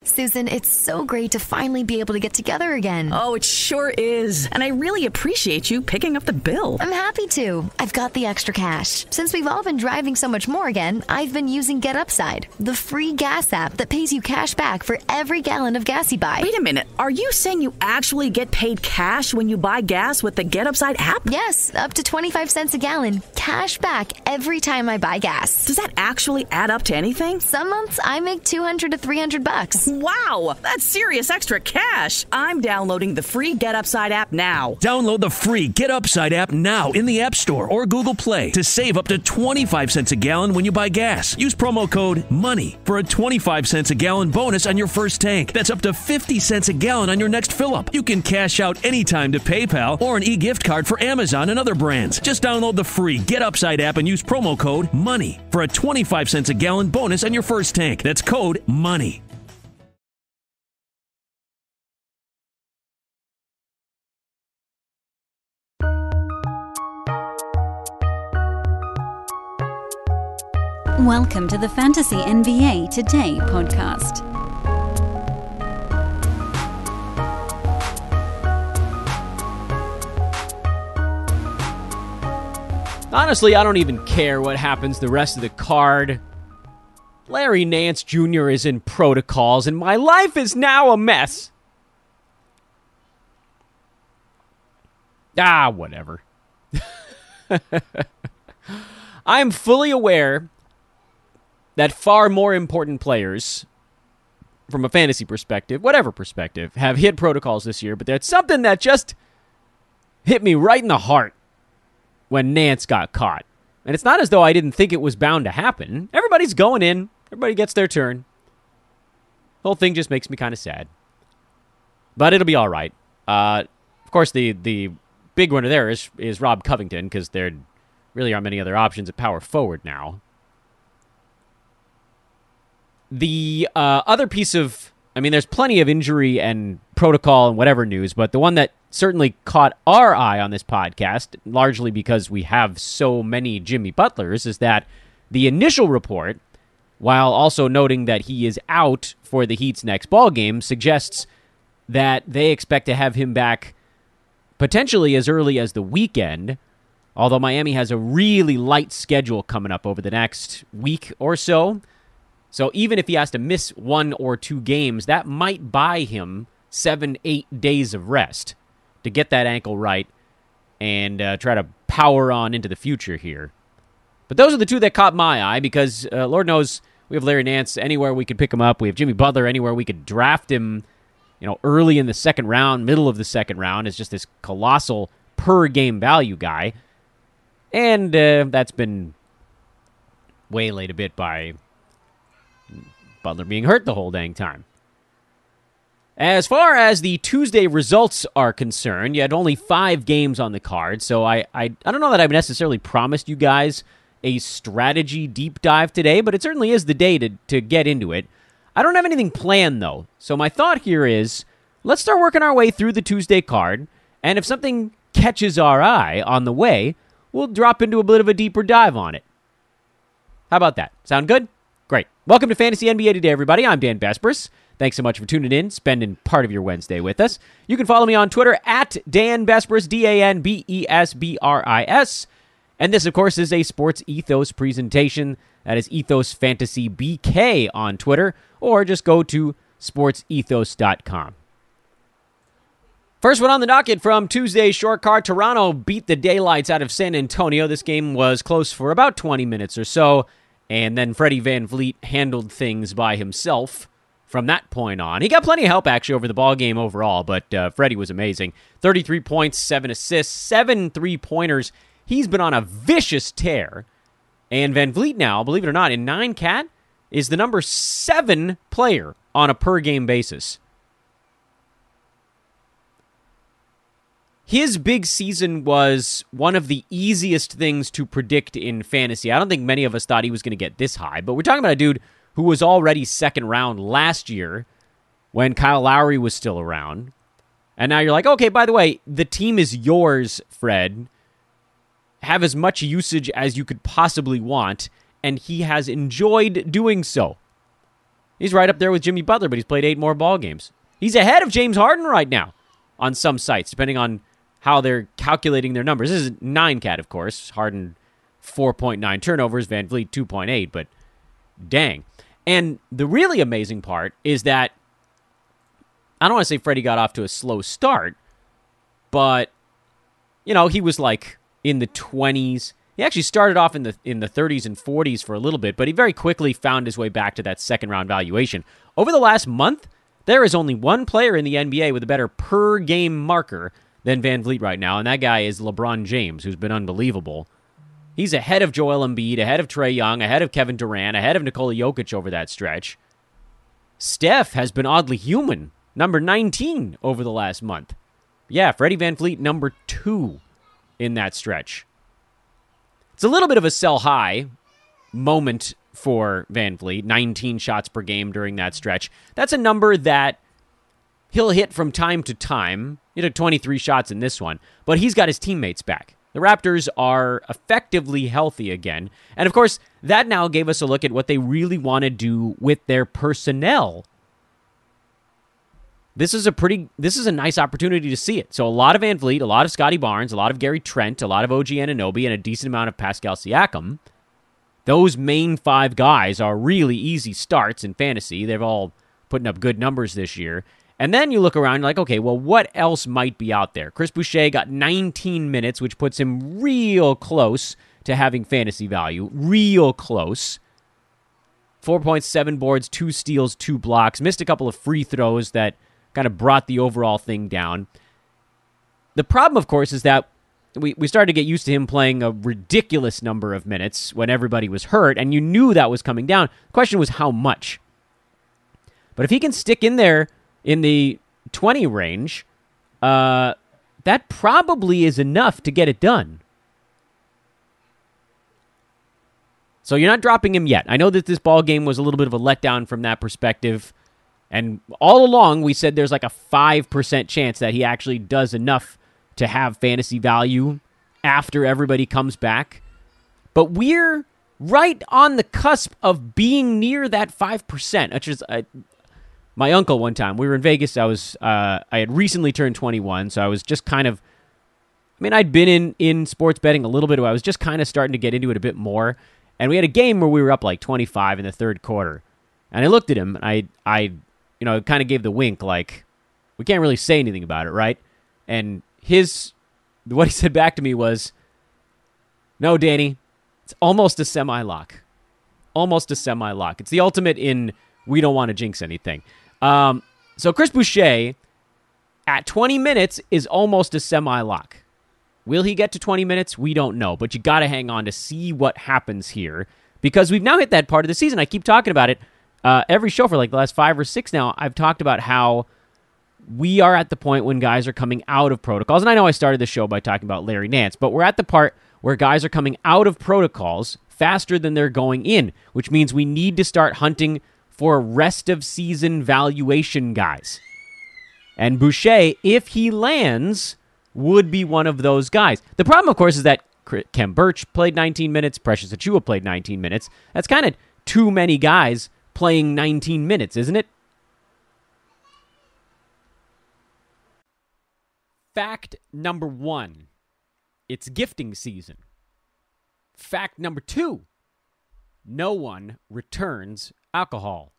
Susan, it's so great to finally be able to get together again. Oh, it sure is. And I really appreciate you picking up the bill. I'm happy to. I've got the extra cash. Since we've all been driving so much more again, I've been using Get Upside, the free gas app that pays you cash back for every gallon of gas you buy. Wait a minute. Are you saying you actually get paid cash when you buy gas with the Get Upside app? Yes, up to 25 cents a gallon. Cash back every time I buy gas. Does that actually add up to anything? Some months I make $200 to $300. Wow, that's serious extra cash. I'm downloading the free Get Upside app now. Download the free Get Upside app now in the App Store or Google Play to save up to 25 cents a gallon when you buy gas. Use promo code MONEY for a 25 cents a gallon bonus on your first tank. That's up to 50 cents a gallon on your next fill-up. You can cash out anytime to PayPal or an e-gift card for Amazon and other brands. Just download the free Get Upside app and use promo code MONEY for a 25 cents a gallon bonus on your first tank. That's code MONEY. Welcome to the Fantasy NBA Today podcast. Honestly, I don't even care what happens the rest of the card. Larry Nance Jr. is in protocols, and my life is now a mess. Whatever. I'm fully aware that far more important players, from a fantasy perspective, whatever perspective, have hit protocols this year, but that's something that just hit me right in the heart when Nance got caught. And it's not as though I didn't think it was bound to happen. Everybody's going in. Everybody gets their turn. The whole thing just makes me kind of sad. But it'll be all right. Of course, the big winner there is Rob Covington, because there really aren't many other options at power forward now. The other piece of, there's plenty of injury and protocol and whatever news, but the one that certainly caught our eye on this podcast, largely because we have so many Jimmy Butlers, is that the initial report, while also noting that he is out for the Heat's next ball game, suggests that they expect to have him back potentially as early as the weekend, although Miami has a really light schedule coming up over the next week or so. So even if he has to miss 1 or 2 games, that might buy him 7-8 days of rest to get that ankle right and try to power on into the future here. But those are the two that caught my eye because Lord knows we have Larry Nance anywhere we could pick him up. We have Jimmy Butler anywhere we could draft him, early in the second round, middle of the second round, as just this colossal per-game value guy. And that's been waylaid a bit by Butler being hurt the whole dang time. As far as the Tuesday results are concerned, you had only 5 games on the card, so I don't know that I've necessarily promised you guys a strategy deep dive today, but it certainly is the day to get into it. I don't have anything planned, though, so my thought here is let's start working our way through the Tuesday card, and if something catches our eye on the way, we'll drop into a bit of a deeper dive on it. How about that? Sound good? Great. Welcome to Fantasy NBA Today, everybody. I'm Dan Besbris. Thanks so much for tuning in, spending part of your Wednesday with us. You can follow me on Twitter at Dan Besbris, DanBesbris. And this, of course, is a Sports Ethos presentation. That is Ethos Fantasy BK on Twitter, or just go to sportsethos.com. First one on the docket from Tuesday's short card. Toronto beat the daylights out of San Antonio. This game was close for about 20 minutes or so. And then Freddie Van Fleet handled things by himself from that point on. He got plenty of help, actually, over the ball game overall, but Freddie was amazing. 33 points, 7 assists, 7 3-pointers. He's been on a vicious tear. And Van Vliet now, believe it or not, in 9-cat, is the number 7 player on a per-game basis. His big season was one of the easiest things to predict in fantasy. I don't think many of us thought he was going to get this high, but we're talking about a dude who was already second round last year when Kyle Lowry was still around. And now you're like, okay, by the way, the team is yours, Fred. Have as much usage as you could possibly want, and he has enjoyed doing so. He's right up there with Jimmy Butler, but he's played 8 more ball games. He's ahead of James Harden right now on some sites, depending on how they're calculating their numbers. This is 9-cat, of course. Harden, 4.9 turnovers. Van Fleet, 2.8, but dang. And the really amazing part is that, I don't want to say Freddie got off to a slow start, but, he was like in the 20s. He actually started off in the 30s and 40s for a little bit, but he very quickly found his way back to that second-round valuation. Over the last month, there is only one player in the NBA with a better per-game marker than Van Fleet right now, and that guy is LeBron James, who's been unbelievable. He's ahead of Joel Embiid, ahead of Trae Young, ahead of Kevin Durant, ahead of Nikola Jokic over that stretch. Steph has been oddly human, number 19 over the last month. Yeah, Freddie Van Fleet, number 2 in that stretch. It's a little bit of a sell-high moment for Van Fleet, 19 shots per game during that stretch. That's a number that he'll hit from time to time. He took 23 shots in this one, but he's got his teammates back. The Raptors are effectively healthy again. And of course, that now gave us a look at what they really want to do with their personnel. This is a nice opportunity to see it. So a lot of Van Fleet, a lot of Scotty Barnes, a lot of Gary Trent, a lot of OG Anunoby, and a decent amount of Pascal Siakam. Those main 5 guys are really easy starts in fantasy. They've all putting up good numbers this year. And then you look around, you're like, okay, well, what else might be out there? Chris Boucher got 19 minutes, which puts him real close to having fantasy value. Real close. 4.7 boards, 2 steals, 2 blocks. Missed a couple of free throws that kind of brought the overall thing down. The problem, of course, is that we started to get used to him playing a ridiculous number of minutes when everybody was hurt, and you knew that was coming down. The question was how much. But if he can stick in there in the 20 range, that probably is enough to get it done. So you're not dropping him yet. I know that this ball game was a little bit of a letdown from that perspective. And all along, we said there's like a 5% chance that he actually does enough to have fantasy value after everybody comes back. But we're right on the cusp of being near that 5%, which is... my uncle one time, we were in Vegas, I had recently turned 21, so I was just kind of, I'd been in sports betting a little bit, I was just kind of starting to get into it a bit more, and we had a game where we were up like 25 in the third quarter, and I looked at him, and I kind of gave the wink, like, we can't really say anything about it, right? And what he said back to me was, no, Danny, it's almost a semi-lock. Almost a semi-lock. It's the ultimate in we don't want to jinx anything. So Chris Boucher, at 20 minutes, is almost a semi-lock. Will he get to 20 minutes? We don't know, but you got to hang on to see what happens here, because we've now hit that part of the season. I keep talking about it every show for like the last 5 or 6 now. I've talked about how we are at the point when guys are coming out of protocols, and I know I started the show by talking about Larry Nance, but we're at the part where guys are coming out of protocols faster than they're going in, which means we need to start hunting for rest of season valuation guys. And Boucher, if he lands, would be one of those guys. The problem, of course, is that Kem Birch played 19 minutes, Precious Achiuwa played 19 minutes. That's kind of too many guys playing 19 minutes, isn't it? Fact number 1, it's gifting season. Fact number 2, no one returns alcohol.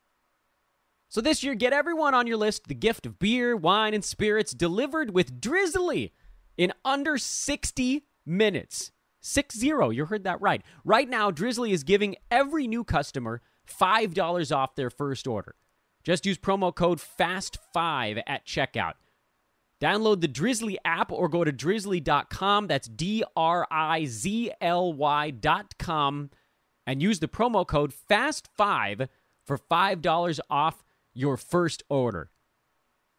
So this year, get everyone on your list the gift of beer, wine, and spirits delivered with Drizzly in under 60 minutes. 60, you heard that right. Right now, Drizzly is giving every new customer $5 off their first order. Just use promo code FAST5 at checkout. Download the Drizzly app or go to drizzly.com. That's DRIZLY.com. And use the promo code FAST5 for $5 off your first order.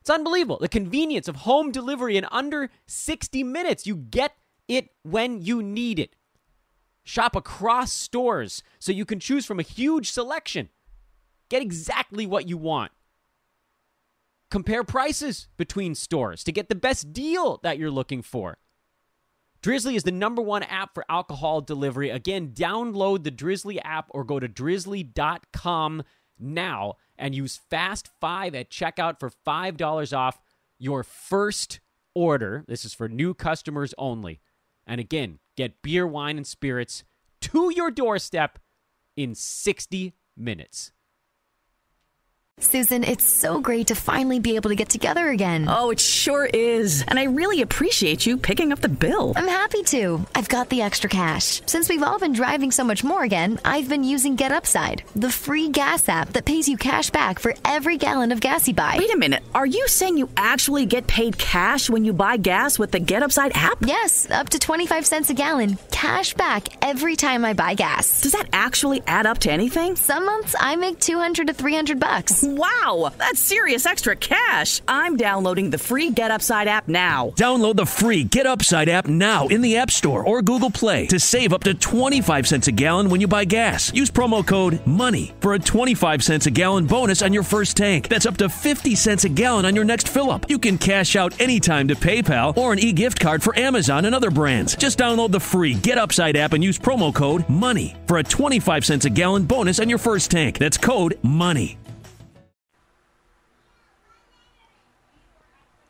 It's unbelievable. The convenience of home delivery in under 60 minutes. You get it when you need it. Shop across stores so you can choose from a huge selection. Get exactly what you want. Compare prices between stores to get the best deal that you're looking for. Drizzly is the #1 app for alcohol delivery. Again, download the Drizzly app or go to drizzly.com now and use FAST5 at checkout for $5 off your first order. This is for new customers only. And again, get beer, wine, and spirits to your doorstep in 60 minutes. Susan, it's so great to finally be able to get together again. Oh, it sure is. And I really appreciate you picking up the bill. I'm happy to. I've got the extra cash. Since we've all been driving so much more again, I've been using Get Upside, the free gas app that pays you cash back for every gallon of gas you buy. Wait a minute. Are you saying you actually get paid cash when you buy gas with the Get Upside app? Yes, up to 25 cents a gallon. Cash back every time I buy gas. Does that actually add up to anything? Some months I make $200 to $300. Wow, that's serious extra cash. I'm downloading the free Get Upside app now. Download the free Get Upside app now in the App Store or Google Play to save up to 25 cents a gallon when you buy gas. Use promo code MONEY for a 25 cents a gallon bonus on your first tank. That's up to 50 cents a gallon on your next fill-up. You can cash out anytime to PayPal or an e-gift card for Amazon and other brands. Just download the free Get Upside app and use promo code MONEY for a 25 cents a gallon bonus on your first tank. That's code MONEY.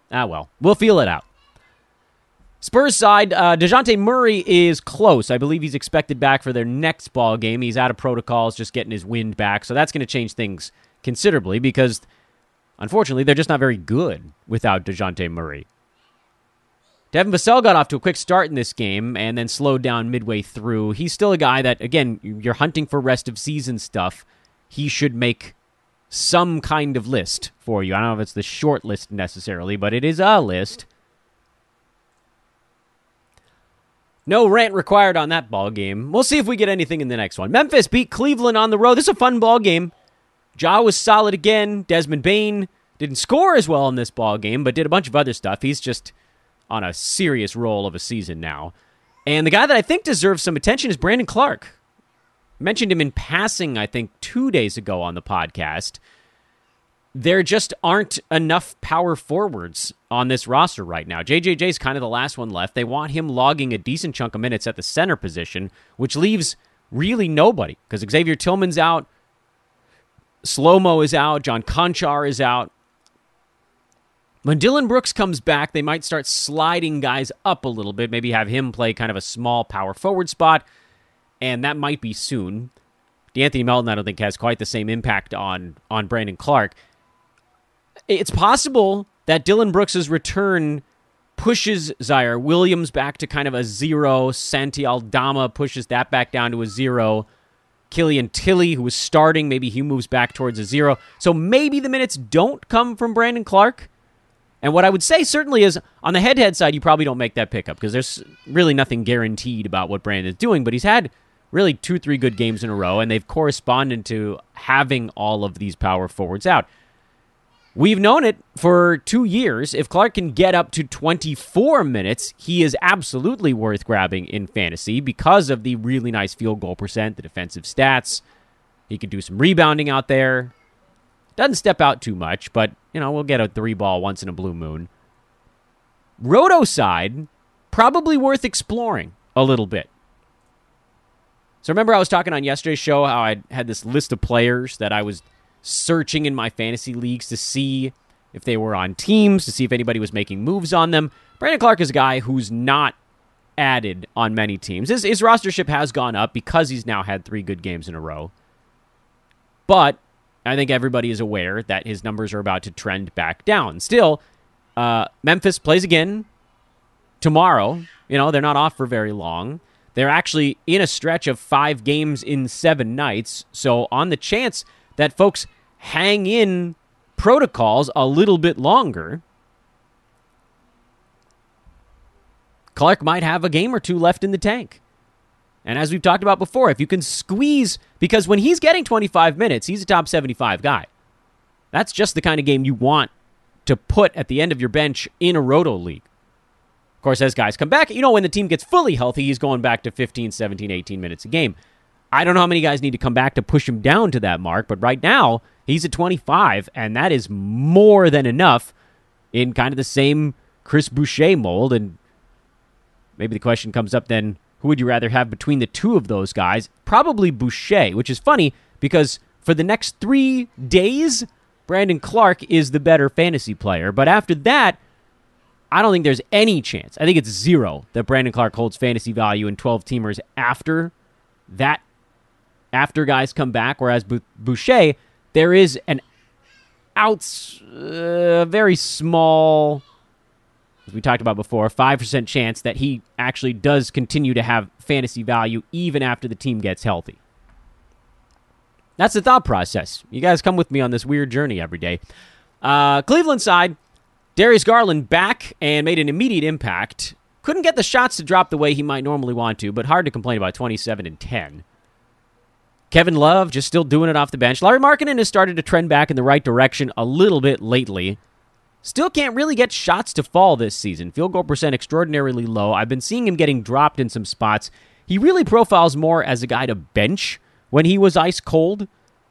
Well, we'll feel it out. Spurs side, DeJounte Murray is close. I believe he's expected back for their next ball game. He's out of protocols, just getting his wind back. So that's going to change things considerably because, unfortunately, they're just not very good without DeJounte Murray. Devin Vassell got off to a quick start in this game and then slowed down midway through. He's still a guy that, again, you're hunting for rest of season stuff. He should make some kind of list for you. I don't know if it's the short list necessarily, but it is a list. No rant required on that ball game. We'll see if we get anything in the next one. Memphis beat Cleveland on the road. This is a fun ball game. Ja was solid again. Desmond Bane didn't score as well in this ball game, but did a bunch of other stuff. He's just on a serious roll of a season now. And the guy that I think deserves some attention is Brandon Clark. Mentioned him in passing, I think, 2 days ago on the podcast. There just aren't enough power forwards on this roster right now. JJJ's kind of the last one left. They want him logging a decent chunk of minutes at the center position, which leaves really nobody, because Xavier Tillman's out, Slow-Mo is out, John Conchar is out. When Dylan Brooks comes back, they might start sliding guys up a little bit, maybe have him play kind of a small power forward spot, and that might be soon. D'Anthony Melton, I don't think, has quite the same impact on Brandon Clark. It's possible that Dylan Brooks' return pushes Zaire Williams back to kind of a 0. Santi Aldama pushes that back down to a 0. Killian Tilly, who was starting, maybe he moves back towards a 0. So maybe the minutes don't come from Brandon Clark. And what I would say certainly is, on the head-to-head side, you probably don't make that pickup because there's really nothing guaranteed about what Brandon is doing, but he's had really 2-3 good games in a row, and they've corresponded to having all of these power forwards out. We've known it for 2 years. If Clark can get up to 24 minutes, he is absolutely worth grabbing in fantasy because of the really nice field goal percent, the defensive stats. He can do some rebounding out there. Doesn't step out too much, but, we'll get a 3-ball once in a blue moon. Roto side, probably worth exploring a little bit. So remember I was talking on yesterday's show how I had this list of players that I was searching in my fantasy leagues to see if they were on teams, to see if anybody was making moves on them. Brandon Clark is a guy who's not added on many teams. His rostership has gone up because he's now had 3 good games in a row. But I think everybody is aware that his numbers are about to trend back down. Still, Memphis plays again tomorrow. They're not off for very long. They're actually in a stretch of 5 games in 7 nights. So on the chance that folks hang in protocols a little bit longer, Clark might have a game or 2 left in the tank. And as we've talked about before, if you can squeeze, because when he's getting 25 minutes, he's a top 75 guy. That's just the kind of game you want to put at the end of your bench in a Roto league. Of course, as guys come back, when the team gets fully healthy, he's going back to 15, 17, 18 minutes a game. I don't know how many guys need to come back to push him down to that mark, but right now, he's at 25, and that is more than enough in kind of the same Chris Boucher mold. And maybe the question comes up then, who would you rather have between the two of those guys? Probably Boucher, which is funny because for the next 3 days, Brandon Clark is the better fantasy player. But after that, I don't think there's any chance. I think it's zero that Brandon Clark holds fantasy value in 12-teamers after that, after guys come back. Whereas Boucher, there is an very small, as we talked about before, 5% chance that he actually does continue to have fantasy value even after the team gets healthy. That's the thought process. You guys come with me on this weird journey every day. Cleveland side, Darius Garland back and made an immediate impact. Couldn't get the shots to drop the way he might normally want to, but hard to complain about 27 and 10. Kevin Love just still doing it off the bench. Larry Markkinen has started to trend back in the right direction a little bit lately. Still can't really get shots to fall this season. Field goal percent extraordinarily low. I've been seeing him getting dropped in some spots. He really profiles more as a guy to bench when he was ice cold,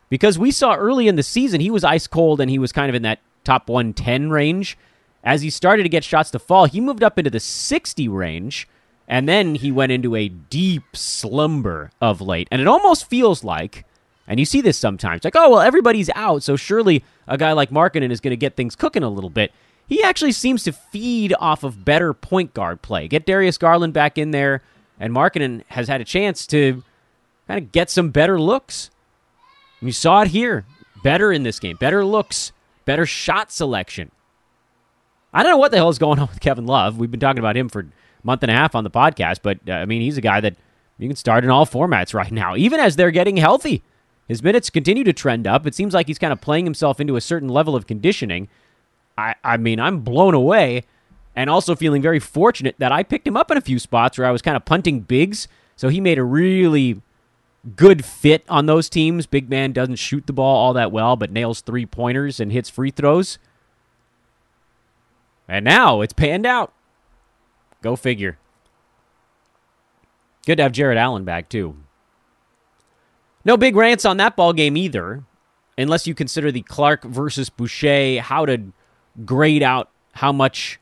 because we saw early in the season he was ice cold and he was kind of in that top 110 range. As he started to get shots to fall, he moved up into the 60 range, and then he went into a deep slumber of late. And it almost feels like, and you see this sometimes, like, oh, well, everybody's out, so surely a guy like Markkinen is going to get things cooking a little bit. He actually seems to feed off of better point guard play. Get Darius Garland back in there, and Markkinen has had a chance to kind of get some better looks. You saw it here. Better in this game. Better looks. Better shot selection. I don't know what the hell is going on with Kevin Love. We've been talking about him for a month and a half on the podcast, but, he's a guy that you can start in all formats right now, even as they're getting healthy. His minutes continue to trend up. It seems like he's kind of playing himself into a certain level of conditioning. I'm blown away, and also feeling very fortunate that I picked him up in a few spots where I was kind of punting bigs, so he made a really good fit on those teams. Big man doesn't shoot the ball all that well, but nails three-pointers and hits free throws. And now it's panned out. Go figure. Good to have Jared Allen back, too. No big rants on that ball game either, unless you consider the Clark versus Boucher, how to grade out how much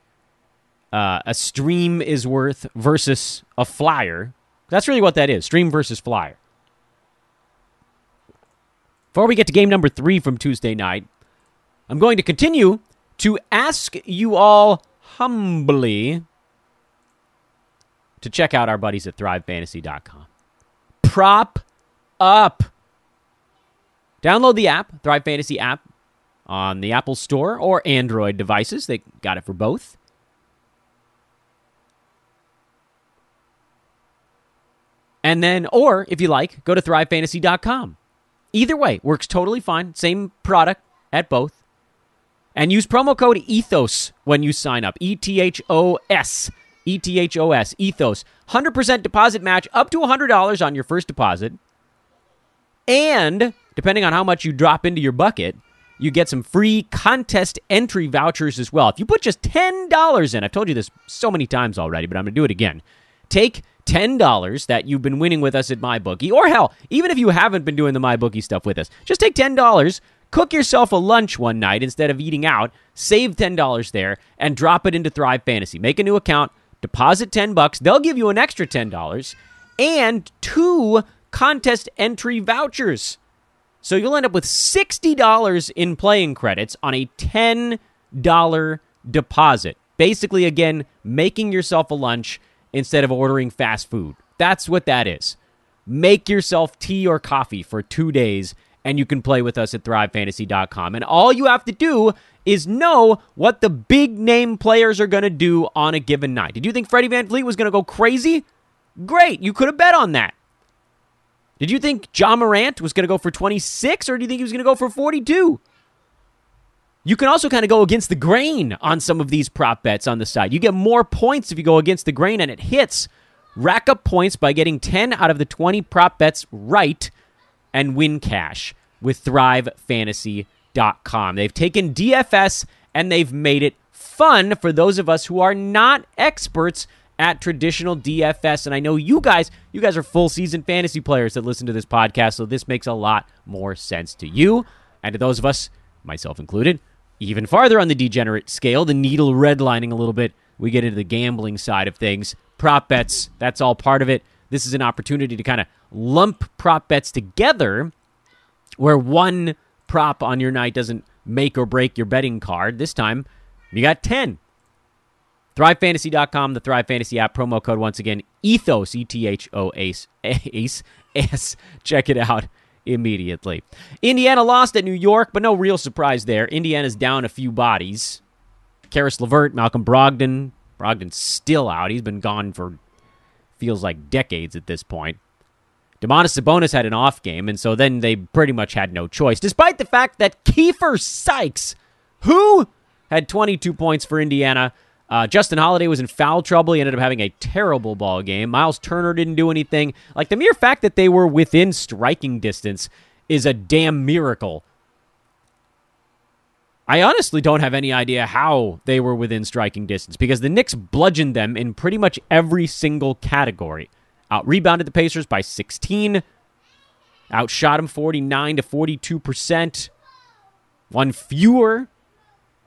a stream is worth versus a flyer. That's really what that is, stream versus flyer. Before we get to game number 3 from Tuesday night, I'm going to continue to ask you all humbly to check out our buddies at ThriveFantasy.com. Prop up. Download the app, Thrive Fantasy app, on the Apple Store or Android devices. They got it for both. And then, or if you like, go to ThriveFantasy.com. Either way, works totally fine. Same product at both. And use promo code ETHOS when you sign up. ETHOS. ETHOS. ETHOS. 100% deposit match up to $100 on your first deposit. And, depending on how much you drop into your bucket, you get some free contest entry vouchers as well. If you put just $10 in, I've told you this so many times already, but I'm going to do it again. Take $10 that you've been winning with us at MyBookie, or hell, even if you haven't been doing the MyBookie stuff with us, just take $10, cook yourself a lunch one night instead of eating out, save $10 there, and drop it into Thrive Fantasy. Make a new account, deposit $10, they'll give you an extra $10, and 2 contest entry vouchers. So you'll end up with $60 in playing credits on a $10 deposit. Basically, again, making yourself a lunch instead of ordering fast food. That's what that is. Make yourself tea or coffee for 2 days, and you can play with us at ThriveFantasy.com. And all you have to do is know what the big-name players are going to do on a given night. Did you think Freddie Van Fleet was going to go crazy? Great. You could have bet on that. Did you think Ja Morant was going to go for 26, or do you think he was going to go for 42? You can also kind of go against the grain on some of these prop bets on the side. You get more points if you go against the grain, and it hits. Rack up points by getting 10 out of the 20 prop bets right and win cash with ThriveFantasy.com. They've taken DFS and they've made it fun for those of us who are not experts at traditional DFS. And I know you guys are full-season fantasy players that listen to this podcast, so this makes a lot more sense to you. And to those of us, myself included, even farther on the degenerate scale, the needle redlining a little bit, we get into the gambling side of things. Prop bets, that's all part of it. This is an opportunity to kind of lump prop bets together where one prop on your night doesn't make or break your betting card. This time, you got 10. ThriveFantasy.com, the Thrive Fantasy app, promo code once again, ETHOS, ETHOS, ACE. Check it out immediately. Indiana lost at New York, but no real surprise there. Indiana's down a few bodies. Karis LeVert, Malcolm Brogdon. Brogdon's still out. He's been gone for feels like decades at this point. Domantas Sabonis had an off game, and so then they pretty much had no choice, despite the fact that Kiefer Sykes, who had 22 points for Indiana. Justin Holiday was in foul trouble. He ended up having a terrible ball game. Miles Turner didn't do anything. Like, the mere fact that they were within striking distance is a damn miracle. I honestly don't have any idea how they were within striking distance because the Knicks bludgeoned them in pretty much every single category. Out-rebounded the Pacers by 16. Outshot them 49 to 42%. One fewer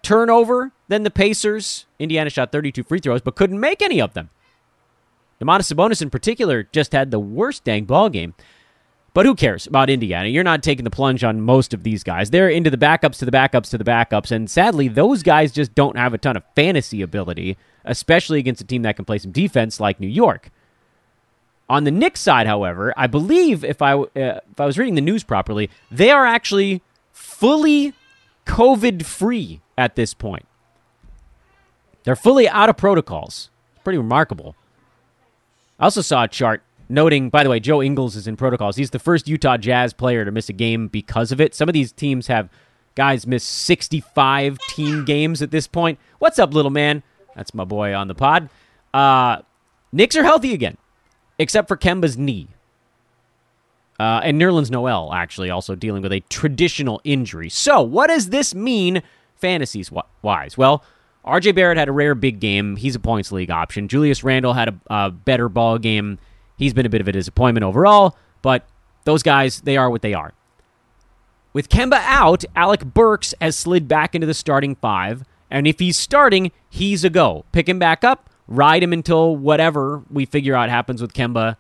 turnover than the Pacers. Indiana shot 32 free throws, but couldn't make any of them. Domantas Sabonis in particular just had the worst dang ball game. But who cares about Indiana? You're not taking the plunge on most of these guys. They're into the backups to the backups to the backups, and sadly, those guys just don't have a ton of fantasy ability, especially against a team that can play some defense like New York. On the Knicks side, however, I believe if I was reading the news properly, they are actually fully COVID-free at this point. They're fully out of protocols. It's pretty remarkable. I also saw a chart noting, by the way, Joe Ingles is in protocols. He's the first Utah Jazz player to miss a game because of it. Some of these teams have guys miss 65 team games at this point. What's up, little man? That's my boy on the pod. Knicks are healthy again, except for Kemba's knee. And Nerlens Noel, actually, also dealing with a traditional injury. So, what does this mean fantasies-wise? Well, RJ Barrett had a rare big game. He's a points league option. Julius Randle had a better ball game. He's been a bit of a disappointment overall, but those guys, they are what they are. With Kemba out, Alec Burks has slid back into the starting five, and if he's starting, he's a go. Pick him back up, ride him until whatever we figure out happens with Kemba.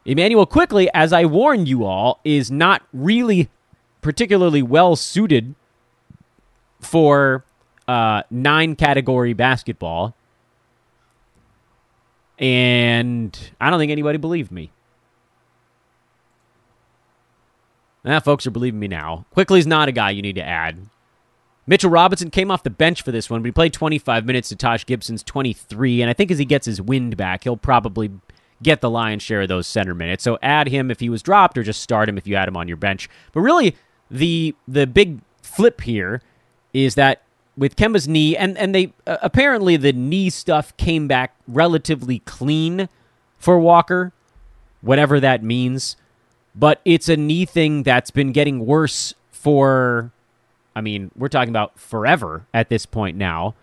Emmanuel Quickley, as I warned you all, is not really particularly well suited for 9-category basketball. And I don't think anybody believed me. Folks are believing me now. Quickley's not a guy you need to add. Mitchell Robinson came off the bench for this one, but he played 25 minutes to Taj Gibson's 23, and I think as he gets his wind back, he'll probably get the lion's share of those center minutes. So add him if he was dropped, or just start him if you had him on your bench. But really, the big flip here is that with Kemba's knee, and they apparently the knee stuff came back relatively clean for Walker, whatever that means. But it's a knee thing that's been getting worse for, I mean, we're talking about forever at this point now.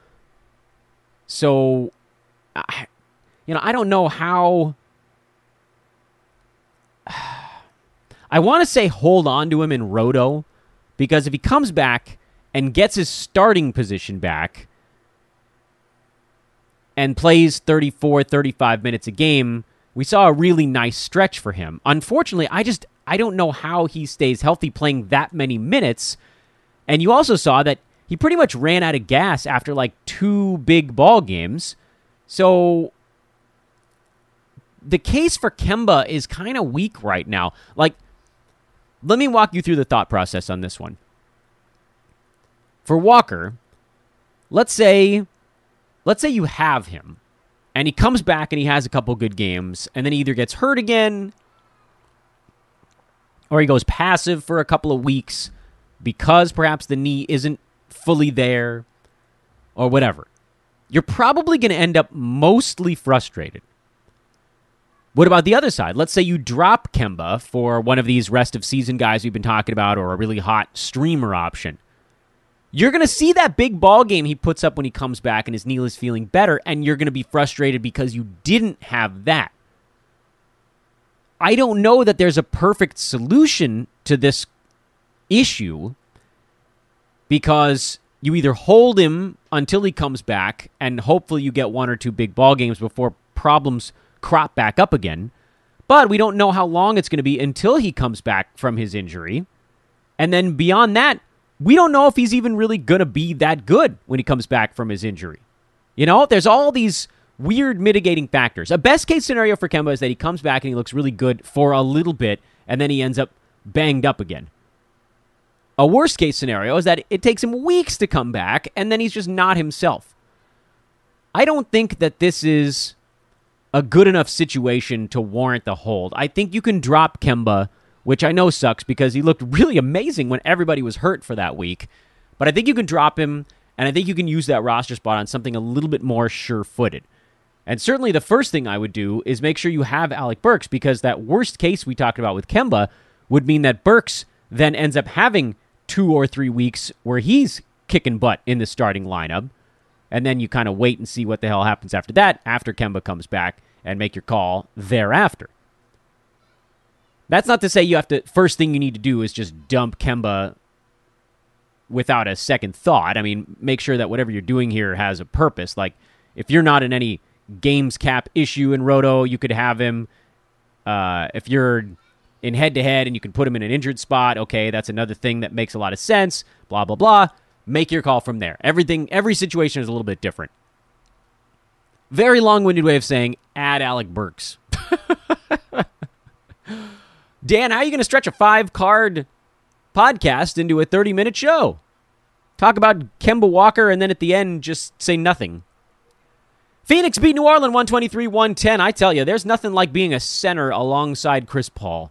So, I don't know how. I want to say hold on to him in Roto, because if he comes back and gets his starting position back and plays 34, 35 minutes a game, we saw a really nice stretch for him. Unfortunately, I don't know how he stays healthy playing that many minutes. And you also saw that he pretty much ran out of gas after like 2 big ball games. So the case for Kemba is kind of weak right now. Like, let me walk you through the thought process on this one. For Walker, let's say you have him, and he comes back and he has a couple good games, and then he either gets hurt again, or he goes passive for a couple of weeks because perhaps the knee isn't fully there, or whatever. You're probably going to end up mostly frustrated. What about the other side? Let's say you drop Kemba for one of these rest of season guys we've been talking about, or a really hot streamer option. You're going to see that big ball game he puts up when he comes back and his knee is feeling better, and you're going to be frustrated because you didn't have that. I don't know that there's a perfect solution to this issue, because you either hold him until he comes back and hopefully you get 1 or 2 big ball games before problems crop back up again. But we don't know how long it's going to be until he comes back from his injury. And then beyond that, we don't know if he's even really going to be that good when he comes back from his injury. You know, there's all these weird mitigating factors. A best-case scenario for Kemba is that he comes back and he looks really good for a little bit, and then he ends up banged up again. A worst-case scenario is that it takes him weeks to come back, and then he's just not himself. I don't think that this is a good enough situation to warrant the hold. I think you can drop Kemba, which I know sucks because he looked really amazing when everybody was hurt for that week. But I think you can drop him, and I think you can use that roster spot on something a little bit more sure-footed. And certainly the first thing I would do is make sure you have Alec Burks, because that worst case we talked about with Kemba would mean that Burks then ends up having 2 or 3 weeks where he's kicking butt in the starting lineup. And then you kind of wait and see what the hell happens after that, after Kemba comes back, and make your call thereafter. That's not to say you have to, first thing you need to do is just dump Kemba without a second thought. I mean, make sure that whatever you're doing here has a purpose. Like, if you're not in any games cap issue in Roto, you could have him. If you're in head-to-head and you can put him in an injured spot, okay, that's another thing that makes a lot of sense, blah, blah, blah. Make your call from there. Every situation is a little bit different. Very long-winded way of saying, add Alec Burks. Dan, how are you going to stretch a 5-card podcast into a 30-minute show? Talk about Kemba Walker and then at the end just say nothing. Phoenix beat New Orleans 123-110. I tell you, there's nothing like being a center alongside Chris Paul.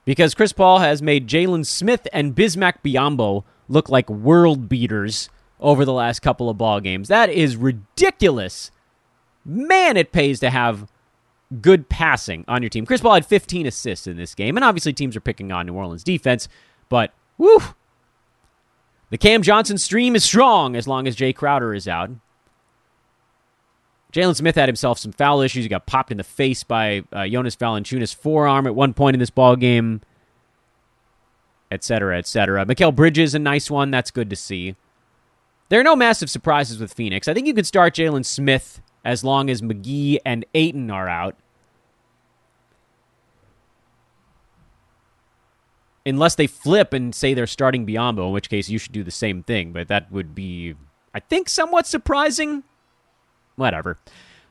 Because Chris Paul has made Jalen Smith and Bismack Biyombo look like world beaters over the last couple of ball games. That is ridiculous. Man, it pays to have good passing on your team. Chris Paul had 15 assists in this game, and obviously teams are picking on New Orleans defense, but whew, the Cam Johnson stream is strong as long as Jay Crowder is out. Jalen Smith had himself some foul issues. He got popped in the face by Jonas Valanciunas' forearm at one point in this ball game, etc., etc. Mikal Bridges, a nice one. That's good to see. There are no massive surprises with Phoenix. I think you could start Jalen Smith as long as McGee and Ayton are out. Unless they flip and say they're starting Biyombo, in which case you should do the same thing. But that would be, I think, somewhat surprising. Whatever.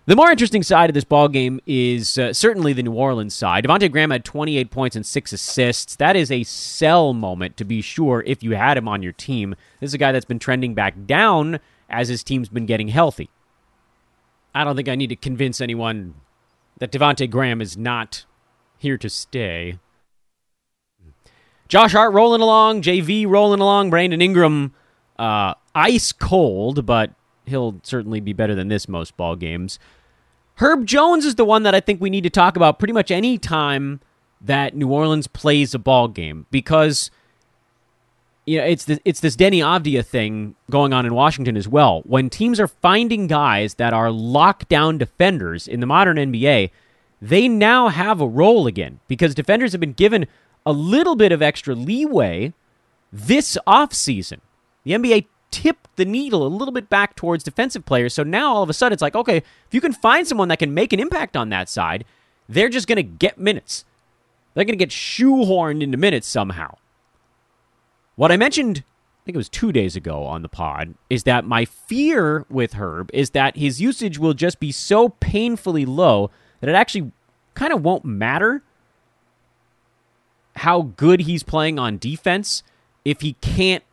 The more interesting side of this ballgame is certainly the New Orleans side. Devonte Graham had 28 points and 6 assists. That is a sell moment, to be sure, if you had him on your team. This is a guy that's been trending back down as his team's been getting healthy. I don't think I need to convince anyone that Devonte Graham is not here to stay. Josh Hart rolling along, JV rolling along, Brandon Ingram ice cold, but he'll certainly be better than this most ball games. Herb Jones is the one that I think we need to talk about pretty much any time that New Orleans plays a ball game, because it's this Denny Avdia thing going on in Washington as well. When teams are finding guys that are lockdown defenders in the modern NBA, they now have a role again, because defenders have been given a little bit of extra leeway this offseason. The NBA tipped the needle a little bit back towards defensive players, so now all of a sudden it's like, okay, if you can find someone that can make an impact on that side, they're just going to get minutes. They're going to get shoehorned into minutes somehow. What I mentioned, I think it was 2 days ago on the pod, is that my fear with Herb is that his usage will just be so painfully low that it actually kind of won't matter how good he's playing on defense if he can't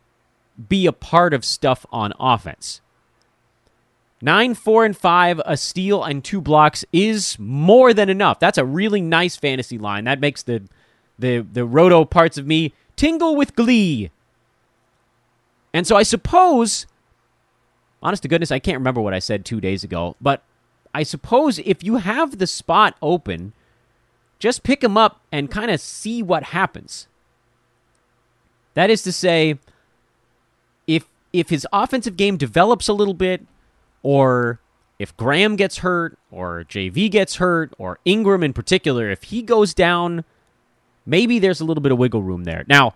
be a part of stuff on offense. 9, 4, and 5, a steal, and 2 blocks is more than enough. That's a really nice fantasy line. That makes the roto parts of me tingle with glee. And so I suppose, honest to goodness, I can't remember what I said 2 days ago, but I suppose if you have the spot open, just pick him up and kind of see what happens. That is to say, if his offensive game develops a little bit, or if Graham gets hurt, or JV gets hurt, or Ingram in particular, if he goes down, maybe there's a little bit of wiggle room there. Now,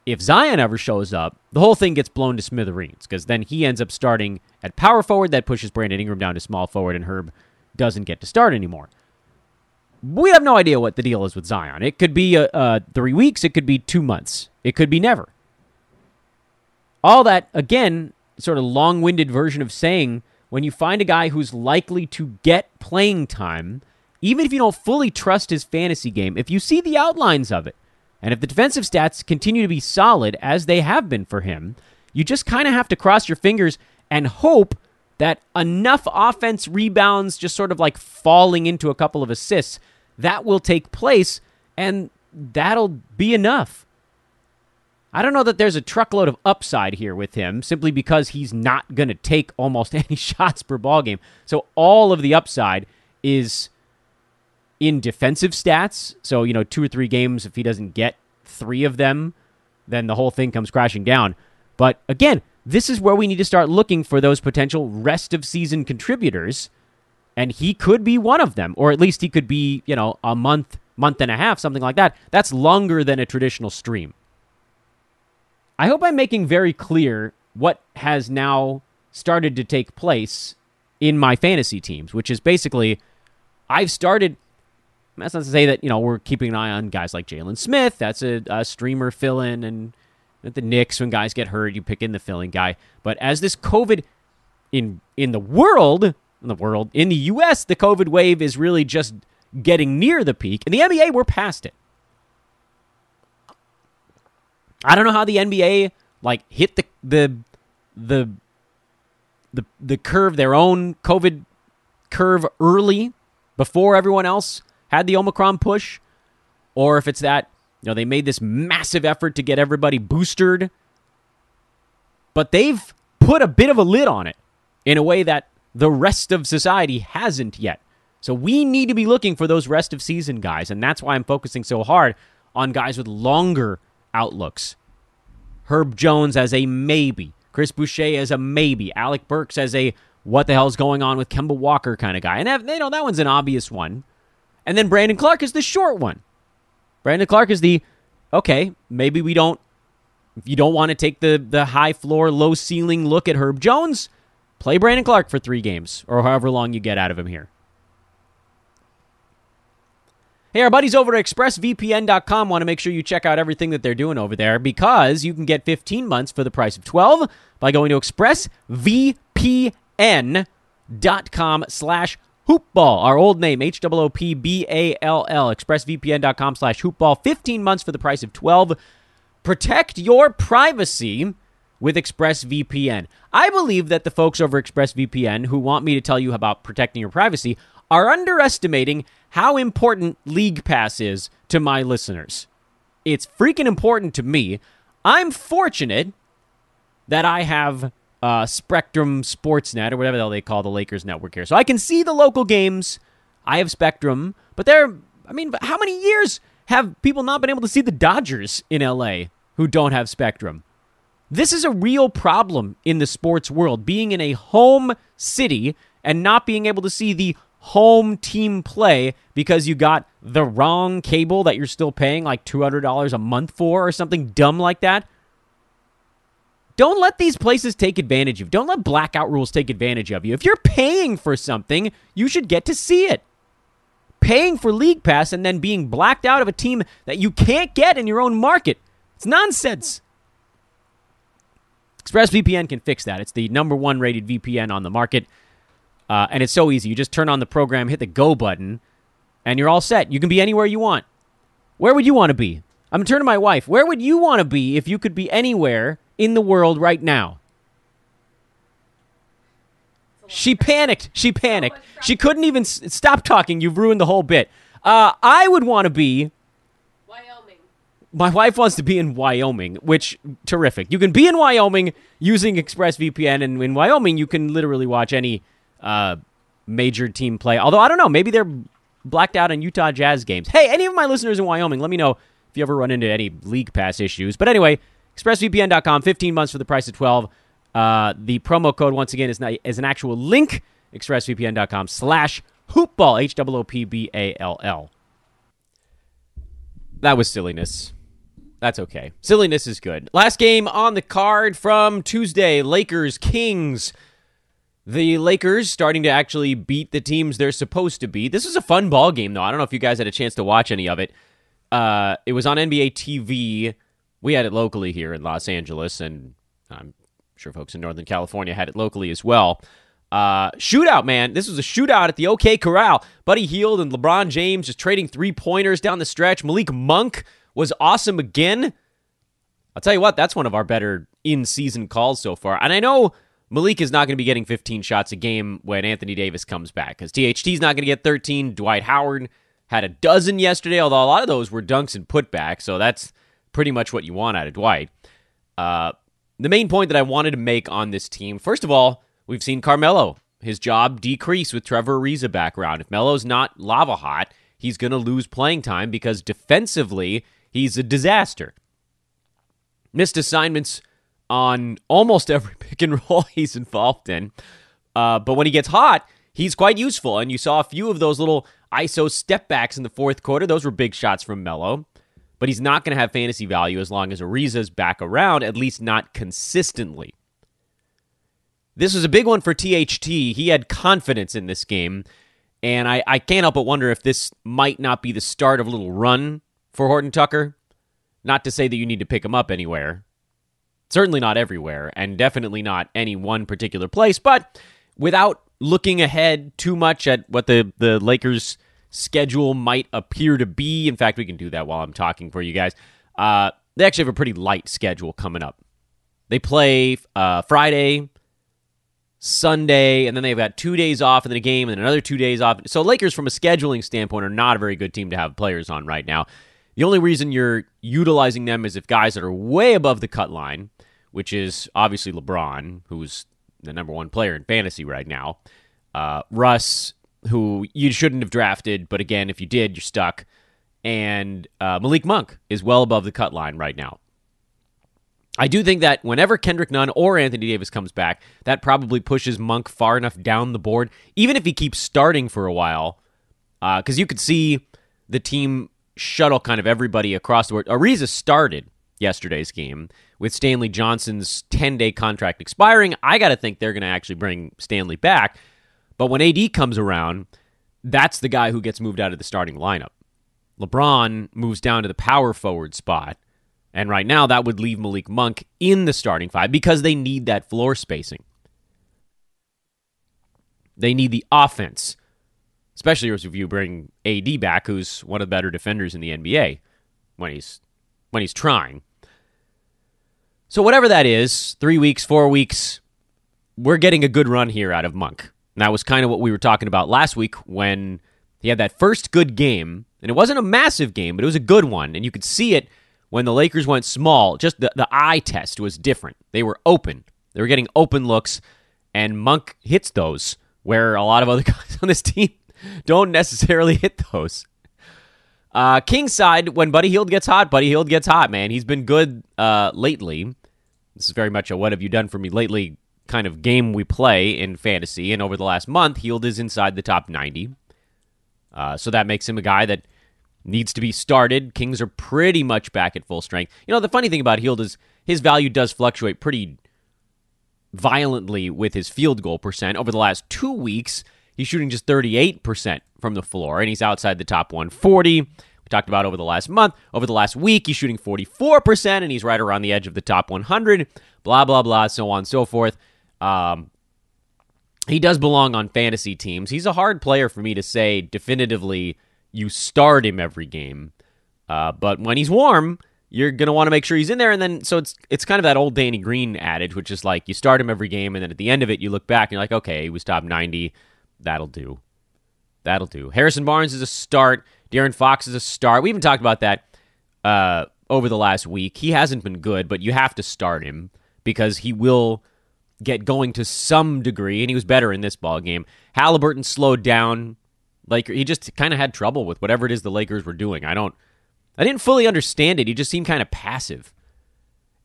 if Zion ever shows up, the whole thing gets blown to smithereens, because then he ends up starting at power forward. That pushes Brandon Ingram down to small forward, and Herb doesn't get to start anymore. We have no idea what the deal is with Zion. It could be 3 weeks. It could be 2 months. It could be never. All that, again, sort of long-winded version of saying when you find a guy who's likely to get playing time, even if you don't fully trust his fantasy game, if you see the outlines of it, and if the defensive stats continue to be solid, as they have been for him, you just kind of have to cross your fingers and hope that enough offense rebounds, just sort of like falling into a couple of assists, that will take place, and that'll be enough. I don't know that there's a truckload of upside here with him, simply because he's not going to take almost any shots per ball game. So all of the upside is in defensive stats. So, 2 or 3 games, if he doesn't get 3 of them, then the whole thing comes crashing down. But again, this is where we need to start looking for those potential rest-of-season contributors, and he could be one of them, or at least he could be, a month and a half, something like that. That's longer than a traditional stream. I hope I'm making very clear what has now started to take place in my fantasy teams, which is basically I've started. That's not to say that, we're keeping an eye on guys like Jalen Smith. That's a streamer fill-in, and at the Knicks, when guys get hurt, you pick in the filling guy. But as this COVID in the U.S., the COVID wave is really just getting near the peak. In the NBA, we're past it. I don't know how the NBA hit the curve, their own COVID curve early before everyone else had the Omicron push, or if it's that they made this massive effort to get everybody boosted, but they've put a bit of a lid on it in a way that the rest of society hasn't yet. So we need to be looking for those rest of season guys, and that's why I'm focusing so hard on guys with longer outlooks. Herb Jones as a maybe. Chris Boucher as a maybe. Alec Burks as a what the hell's going on with Kemba Walker kind of guy. And that one's an obvious one. And then Brandon Clark is the short one. Brandon Clark is the, okay, maybe if you don't want to take the high floor, low ceiling look at Herb Jones, play Brandon Clark for 3 games or however long you get out of him here. Hey, our buddies over at ExpressVPN.com want to make sure you check out everything that they're doing over there, because you can get 15 months for the price of 12 by going to ExpressVPN.com/hoopball. Our old name, HOOPBALL. ExpressVPN.com/hoopball. 15 months for the price of 12. Protect your privacy with ExpressVPN. I believe that the folks over ExpressVPN who want me to tell you about protecting your privacy are underestimating how important League Pass is to my listeners. It's freaking important to me. I'm fortunate that I have Spectrum Sportsnet, or whatever the hell they call the Lakers network here. So I can see the local games. I have Spectrum. But how many years have people not been able to see the Dodgers in LA who don't have Spectrum? This is a real problem in the sports world, being in a home city and not being able to see the home team play because you got the wrong cable that you're still paying like $200 a month for or something dumb like that. Don't let these places take advantage of you. Don't let blackout rules take advantage of you. If you're paying for something, you should get to see it. Paying for League Pass and then being blacked out of a team that you can't get in your own market, it's nonsense. ExpressVPN can fix that. It's the #1 rated VPN on the market. And it's so easy. You just turn on the program, hit the go button, and you're all set. You can be anywhere you want. Where would you want to be? I'm going to turn to my wife. Where would you want to be if you could be anywhere in the world right now? She panicked. She couldn't even stop talking. You've ruined the whole bit. I would want to be... Wyoming. My wife wants to be in Wyoming, which, terrific. You can be in Wyoming using ExpressVPN, and in Wyoming you can literally watch any major team play. Although, I don't know, maybe they're blacked out on Utah Jazz games. Hey, any of my listeners in Wyoming, let me know if you ever run into any League Pass issues. But anyway, ExpressVPN.com, 15 months for the price of 12. The promo code, once again, is an actual link, ExpressVPN.com/hoopball, HOOPBALL. That was silliness. That's okay. Silliness is good. Last game on the card from Tuesday, Lakers-Kings. The Lakers starting to actually beat the teams they're supposed to beat. This was a fun ball game, though. I don't know if you guys had a chance to watch any of it. It was on NBA TV. We had it locally here in Los Angeles, and I'm sure folks in Northern California had it locally as well. Shootout, man. This was a shootout at the OK Corral. Buddy Hield and LeBron James just trading three-pointers down the stretch. Malik Monk was awesome again. I'll tell you what, that's one of our better in-season calls so far. And I know Malik is not going to be getting 15 shots a game when Anthony Davis comes back, because THT's not going to get 13. Dwight Howard had a dozen yesterday, although a lot of those were dunks and putbacks, so that's pretty much what you want out of Dwight. The main point that I wanted to make on this team, first of all, we've seen Carmelo, his job decrease with Trevor Ariza back around. If Melo's not lava hot, he's going to lose playing time because defensively, he's a disaster. Missed assignments on almost every pick and roll he's involved in. But when he gets hot, he's quite useful. And you saw a few of those little ISO step backs in the fourth quarter. Those were big shots from Melo. But he's not going to have fantasy value as long as Ariza's back around, at least not consistently. This was a big one for THT. He had confidence in this game. And I can't help but wonder if this might not be the start of a little run for Horton Tucker. Not to say that you need to pick him up anywhere. Certainly not everywhere, and definitely not any one particular place. But without looking ahead too much at what the Lakers' schedule might appear to be, in fact, we can do that while I'm talking for you guys. They actually have a pretty light schedule coming up. They play Friday, Sunday, and then they've got 2 days off and then a game and then another 2 days off. So Lakers, from a scheduling standpoint, are not a very good team to have players on right now. The only reason you're utilizing them is if guys that are way above the cut line, which is obviously LeBron, who's the number one player in fantasy right now. Russ, who you shouldn't have drafted, but again, if you did, you're stuck. And Malik Monk is well above the cut line right now. I do think that whenever Kendrick Nunn or Anthony Davis comes back, that probably pushes Monk far enough down the board, even if he keeps starting for a while, because you could see the team shuttle kind of everybody across the board. Ariza started yesterday's game with Stanley Johnson's 10-day contract expiring. I got to think they're going to actually bring Stanley back. But when AD comes around, that's the guy who gets moved out of the starting lineup. LeBron moves down to the power forward spot. And right now, that would leave Malik Monk in the starting five because they need that floor spacing. They need the offense. Especially if you bring AD back, who's one of the better defenders in the NBA when he's trying. So whatever that is, 3 weeks, 4 weeks, we're getting a good run here out of Monk. And that was kind of what we were talking about last week when he had that first good game. And it wasn't a massive game, but it was a good one. And you could see it when the Lakers went small. Just the eye test was different. They were open. They were getting open looks. And Monk hits those where a lot of other guys on this team don't necessarily hit those. King's side, when Buddy Hield gets hot, man. He's been good lately. This is very much a what have you done for me lately kind of game we play in fantasy. And over the last month, Hield is inside the top 90. So that makes him a guy that needs to be started. Kings are pretty much back at full strength. You know, the funny thing about Hield is his value does fluctuate pretty violently with his field goal percent. Over the last 2 weeks, he's shooting just 38% from the floor, and he's outside the top 140. We talked about over the last month. Over the last week, he's shooting 44%, and he's right around the edge of the top 100, blah, blah, blah, so on and so forth. He does belong on fantasy teams. He's a hard player for me to say definitively you start him every game. But when he's warm, you're going to want to make sure he's in there. And then, so it's kind of that old Danny Green adage, which is like you start him every game, and then at the end of it, you look back and you're like, okay, he was top 90. That'll do. Harrison Barnes is a start. De'Aaron Fox is a start. We even talked about that over the last week. He hasn't been good, but you have to start him because he will get going to some degree, and he was better in this ball game. Halliburton slowed down. Like, he just kind of had trouble with whatever it is the Lakers were doing. I didn't fully understand it. He just seemed kind of passive.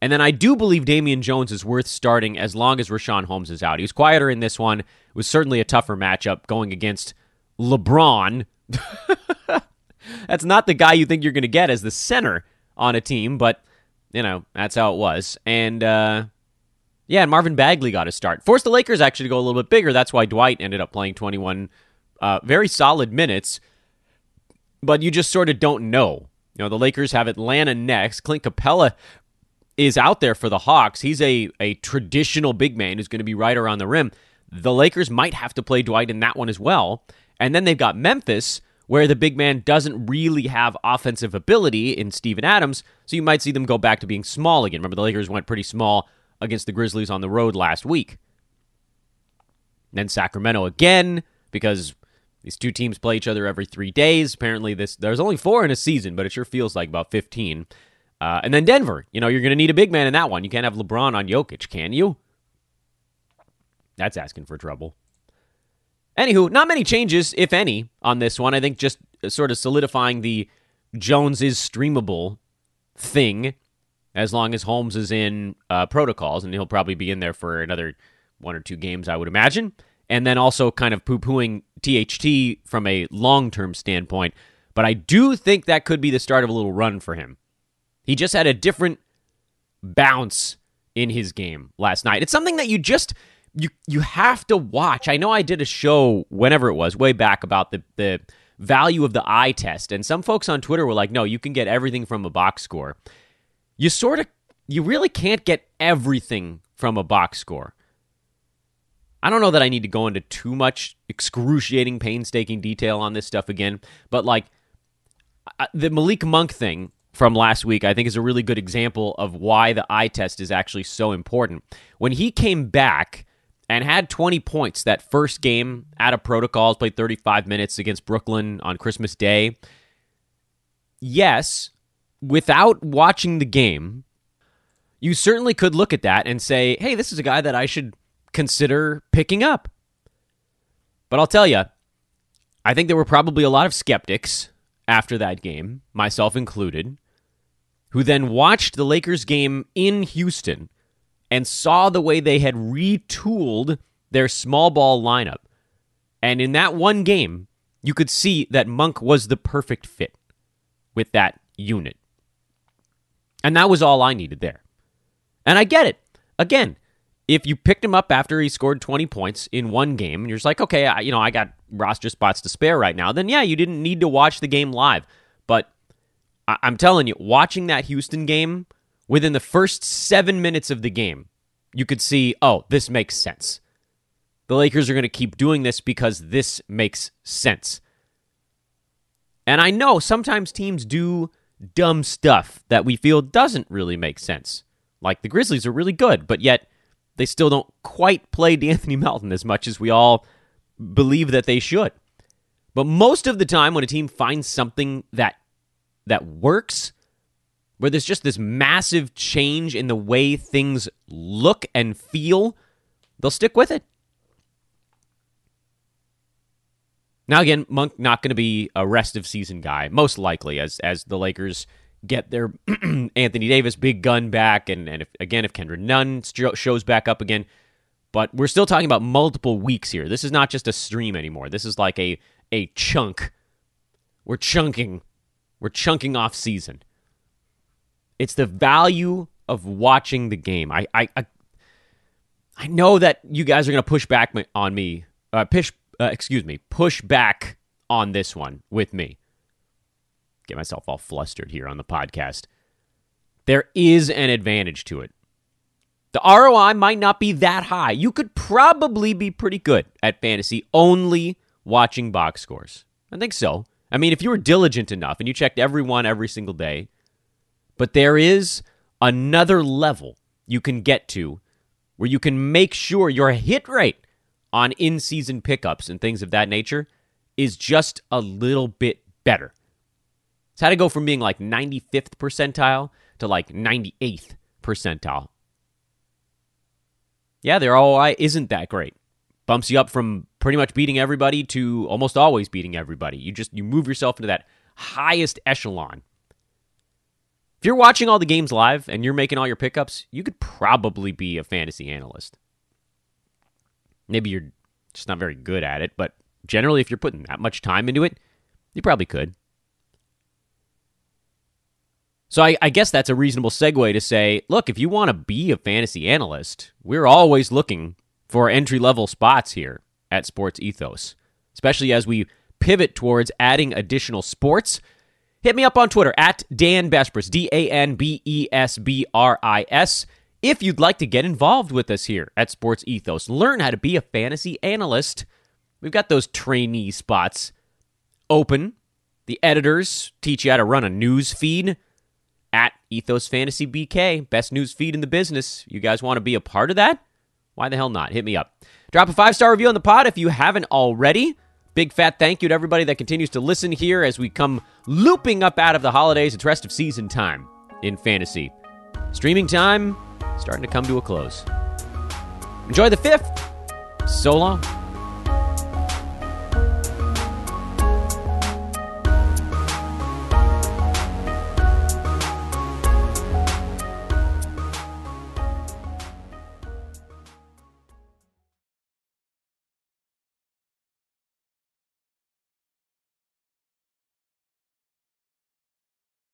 And then I do believe Damian Jones is worth starting as long as Rashawn Holmes is out. He was quieter in this one. It was certainly a tougher matchup going against LeBron. That's not the guy you think you're going to get as the center on a team, but, you know, that's how it was. And, Yeah, and Marvin Bagley got a start. Forced the Lakers actually to go a little bit bigger. That's why Dwight ended up playing 21 very solid minutes. But you just sort of don't know. You know, the Lakers have Atlanta next. Clint Capella is out there for the Hawks. He's a traditional big man who's going to be right around the rim. The Lakers might have to play Dwight in that one as well. And then they've got Memphis, where the big man doesn't really have offensive ability in Steven Adams, so you might see them go back to being small again. Remember, the Lakers went pretty small against the Grizzlies on the road last week. Then Sacramento again, because these two teams play each other every 3 days. Apparently, there's only 4 in a season, but it sure feels like about 15. And then Denver. You know, you're going to need a big man in that one. You can't have LeBron on Jokic, can you? That's asking for trouble. Anywho, not many changes, if any, on this one. I think just sort of solidifying the Jones is streamable thing, as long as Holmes is in protocols, and he'll probably be in there for another 1 or 2 games, I would imagine. And then also kind of poo-pooing THT from a long-term standpoint. But I do think that could be the start of a little run for him. He just had a different bounce in his game last night. It's something that you have to watch. I know I did a show whenever it was, way back, about the value of the eye test. And some folks on Twitter were like, no, you can get everything from a box score. You really can't get everything from a box score. I don't know that I need to go into too much excruciating, painstaking detail on this stuff again, but like the Malik Monk thing from last week, I think, is a really good example of why the eye test is actually so important. When he came back and had 20 points that first game out of protocols, played 35 minutes against Brooklyn on Christmas Day, yes, without watching the game, you certainly could look at that and say, hey, this is a guy that I should consider picking up. But I'll tell you, I think there were probably a lot of skeptics after that game, myself included, who then watched the Lakers game in Houston and saw the way they had retooled their small ball lineup. And in that one game, you could see that Monk was the perfect fit with that unit. And that was all I needed there. And I get it. Again, if you picked him up after he scored 20 points in one game, and you're just like, okay, I got roster spots to spare right now, then yeah, you didn't need to watch the game live. But I'm telling you, watching that Houston game, within the first 7 minutes of the game, you could see, oh, this makes sense. The Lakers are going to keep doing this because this makes sense. And I know sometimes teams do dumb stuff that we feel doesn't really make sense. Like the Grizzlies are really good, but yet they still don't quite play D'Anthony Melton as much as we all believe that they should. But most of the time when a team finds something that works, where there's just this massive change in the way things look and feel, they'll stick with it. Now again, Monk not going to be a rest of season guy, most likely, as the Lakers get their Anthony Davis big gun back, and if Kendrick Nunn shows back up again. But we're still talking about multiple weeks here. This is not just a stream anymore. This is like a chunk. We're chunking off season. It's the value of watching the game. I know that you guys are going to push back on me. Push back on this one with me. Get myself all flustered here on the podcast. There is an advantage to it. The ROI might not be that high. You could probably be pretty good at fantasy only watching box scores. I think so. I mean, if you were diligent enough and you checked every one every single day, but there is another level you can get to where you can make sure your hit rate on in-season pickups and things of that nature is just a little bit better. It's had to go from being like 95th percentile to like 98th percentile. Yeah, their ROI isn't that great. Bumps you up from pretty much beating everybody to almost always beating everybody. You move yourself into that highest echelon. If you're watching all the games live and you're making all your pickups, you could probably be a fantasy analyst. Maybe you're just not very good at it, but generally if you're putting that much time into it, you probably could. So I guess that's a reasonable segue to say, look, if you want to be a fantasy analyst, we're always looking for entry-level spots here at Sports Ethos, especially as we pivot towards adding additional sports. Hit me up on Twitter at Dan Besbris, DanBesbris, if you'd like to get involved with us here at Sports Ethos. Learn how to be a fantasy analyst. We've got those trainee spots open. The editors teach you how to run a news feed at Ethos Fantasy BK, best news feed in the business. You guys want to be a part of that? Why the hell not? Hit me up. Drop a 5-star review on the pod if you haven't already. Big fat thank you to everybody that continues to listen here as we come looping up out of the holidays. It's rest of season time in fantasy. Streaming time starting to come to a close. Enjoy the 5th. So long.